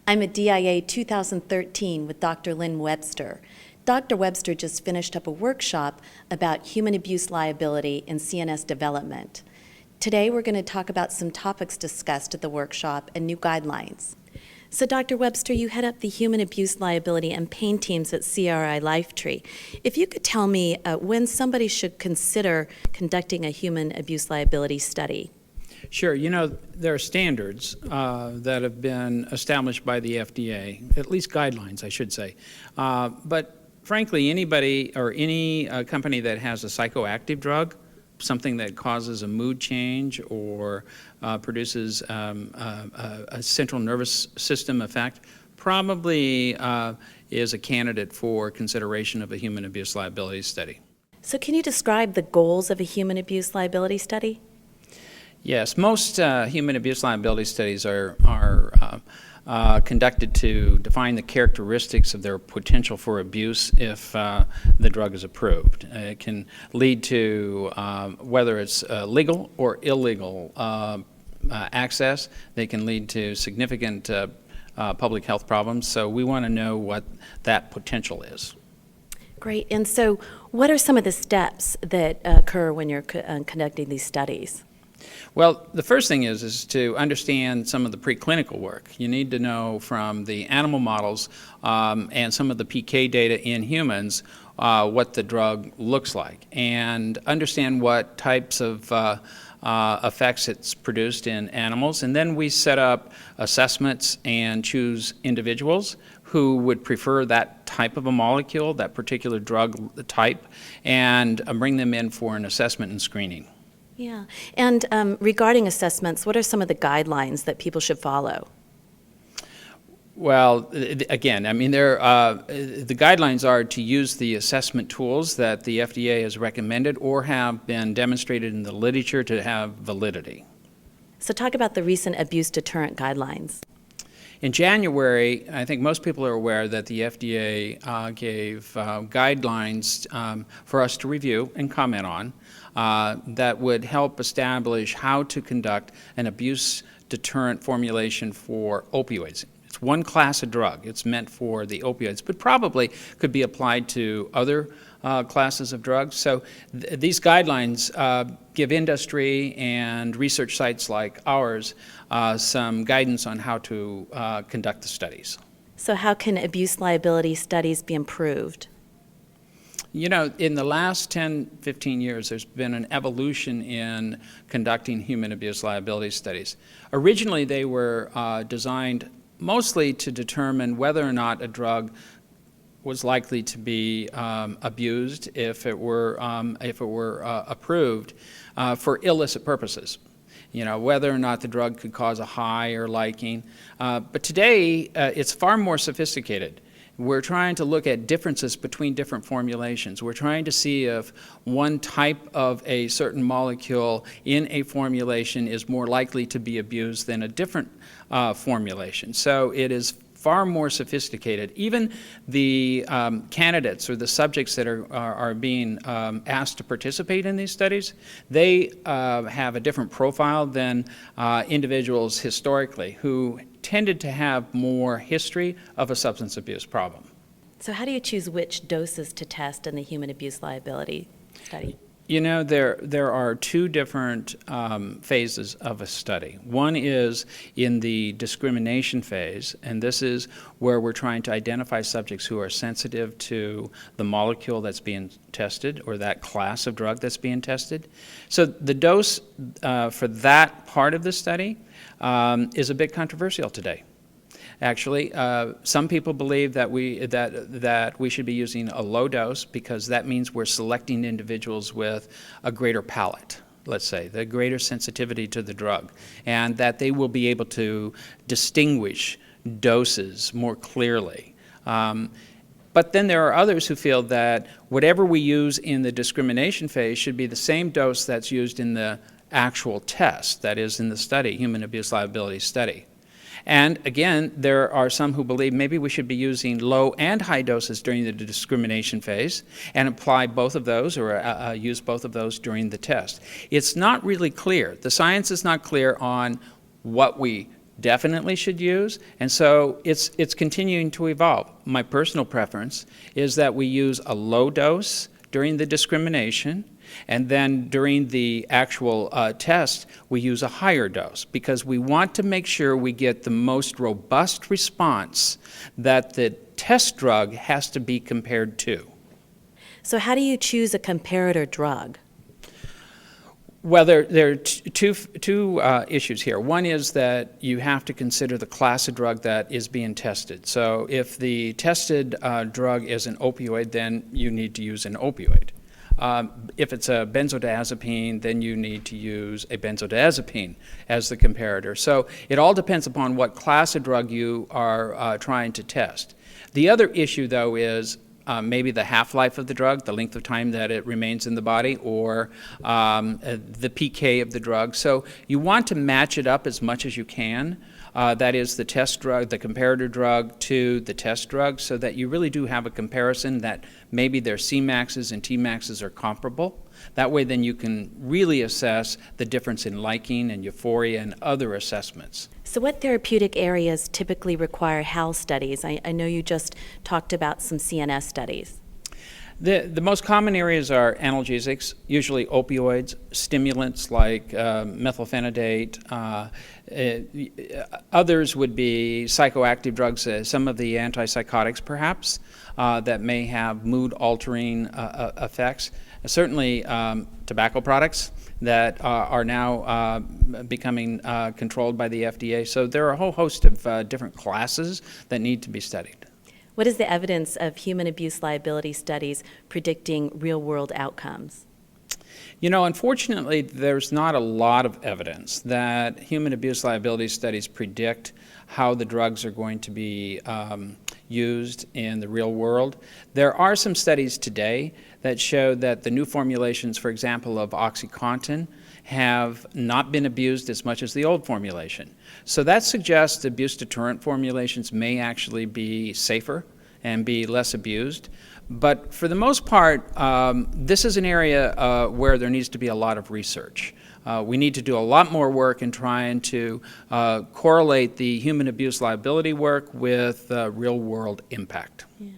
I'm a DIA 2013 with Dr. Lynn Webster. Dr. Webster just finished up a workshop about human abuse liability in CNS development. Today we're going to talk about some topics discussed at the workshop and new guidelines. So Dr. Webster, you head up the human abuse liability and pain teams at CRI Lifetree. If you could tell me when somebody should consider conducting a human abuse liability study. Sure. You know, there are standards that have been established by the FDA, at least guidelines, I should say. But frankly, anybody or any company that has a psychoactive drug, something that causes a mood change or produces a central nervous system effect, probably is a candidate for consideration of a human abuse liability study. So can you describe the goals of a human abuse liability study? Yes, most human abuse liability studies are conducted to define the characteristics of their potential for abuse if the drug is approved. It can lead to whether it's legal or illegal access. They can lead to significant public health problems, so we want to know what that potential is. Great. And so what are some of the steps that occur when you're conducting these studies? Well, the first thing is to understand some of the preclinical work. You need to know from the animal models and some of the PK data in humans what the drug looks like, and understand what types of effects it's produced in animals. And then we set up assessments and choose individuals who would prefer that type of a molecule, that particular drug type, and bring them in for an assessment and screening. Yeah. And regarding assessments, what are some of the guidelines that people should follow? Well, again, I mean, the guidelines are to use the assessment tools that the FDA has recommended or have been demonstrated in the literature to have validity. So talk about the recent abuse deterrent guidelines. In January, I think most people are aware that the FDA gave guidelines for us to review and comment on that would help establish how to conduct an abuse deterrent formulation for opioids. It's one class of drug. It's meant for the opioids, but probably could be applied to other classes of drugs. So these guidelines give industry and research sites like ours some guidance on how to conduct the studies. So how can abuse liability studies be improved? You know, in the last 10, 15 years, there's been an evolution in conducting human abuse liability studies. Originally, they were designed mostly to determine whether or not a drug was likely to be abused if it were approved for illicit purposes. You know, whether or not the drug could cause a high or liking. But today, it's far more sophisticated. We're trying to look at differences between different formulations. We're trying to see if one type of a certain molecule in a formulation is more likely to be abused than a different formulation. So it is far more sophisticated. Even the candidates or the subjects that are being asked to participate in these studies, they have a different profile than individuals historically who tended to have more history of a substance abuse problem. So how do you choose which doses to test in the human abuse liability study? You know, there are two different phases of a study. One is in the discrimination phase, and this is where we're trying to identify subjects who are sensitive to the molecule that's being tested or that class of drug that's being tested. So the dose for that part of the study is a bit controversial today. Actually, some people believe that we should be using a low dose because that means we're selecting individuals with a greater palate, let's say, the greater sensitivity to the drug, and that they will be able to distinguish doses more clearly. But then there are others who feel that whatever we use in the discrimination phase should be the same dose that's used in the actual test, that is in the study, human abuse liability study. And again, there are some who believe maybe we should be using low and high doses during the discrimination phase and apply both of those or use both of those during the test. It's not really clear. The science is not clear on what we definitely should use, and so it's continuing to evolve. My personal preference is that we use a low dose during the discrimination, and then during the actual test, we use a higher dose because we want to make sure we get the most robust response that the test drug has to be compared to. So how do you choose a comparator drug? Well, there are two issues here. One is that you have to consider the class of drug that is being tested. So if the tested drug is an opioid, then you need to use an opioid. If it's a benzodiazepine, then you need to use a benzodiazepine as the comparator. So it all depends upon what class of drug you are trying to test. The other issue, though, is maybe the half-life of the drug, the length of time that it remains in the body, or the PK of the drug. So you want to match it up as much as you can. That is the test drug, the comparator drug to the test drug, so that you really do have a comparison that maybe their Cmaxes and Tmaxes are comparable. That way then you can really assess the difference in liking and euphoria and other assessments. So what therapeutic areas typically require HAL studies? I know you just talked about some CNS studies. The most common areas are analgesics, usually opioids, stimulants like methylphenidate. Others would be psychoactive drugs, some of the antipsychotics perhaps, that may have mood-altering effects. Certainly tobacco products that are now becoming controlled by the FDA. So there are a whole host of different classes that need to be studied. What is the evidence of human abuse liability studies predicting real-world outcomes? You know, unfortunately, there's not a lot of evidence that human abuse liability studies predict how the drugs are going to be used in the real world. There are some studies today that show that the new formulations, for example, of OxyContin, have not been abused as much as the old formulation. So that suggests abuse deterrent formulations may actually be safer and be less abused. But for the most part, this is an area where there needs to be a lot of research. We need to do a lot more work in trying to correlate the human abuse liability work with real-world impact. Yeah.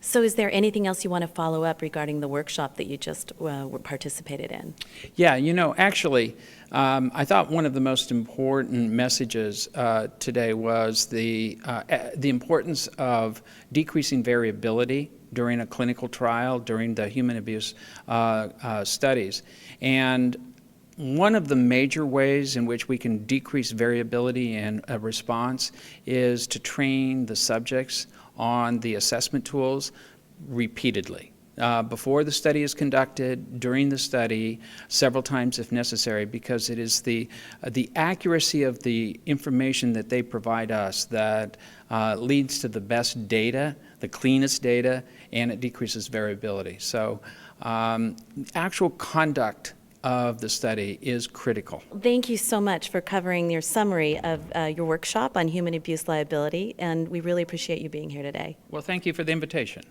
So is there anything else you want to follow up regarding the workshop that you just participated in? Yeah, you know, actually, I thought one of the most important messages today was the importance of decreasing variability during a clinical trial, during the human abuse studies. And one of the major ways in which we can decrease variability in a response is to train the subjects on the assessment tools repeatedly. Before the study is conducted, during the study, several times if necessary, because it is the accuracy of the information that they provide us that leads to the best data, the cleanest data, and it decreases variability. So actual conduct of the study is critical. Thank you so much for covering your summary of your workshop on human abuse liability, and we really appreciate you being here today. Well, thank you for the invitation.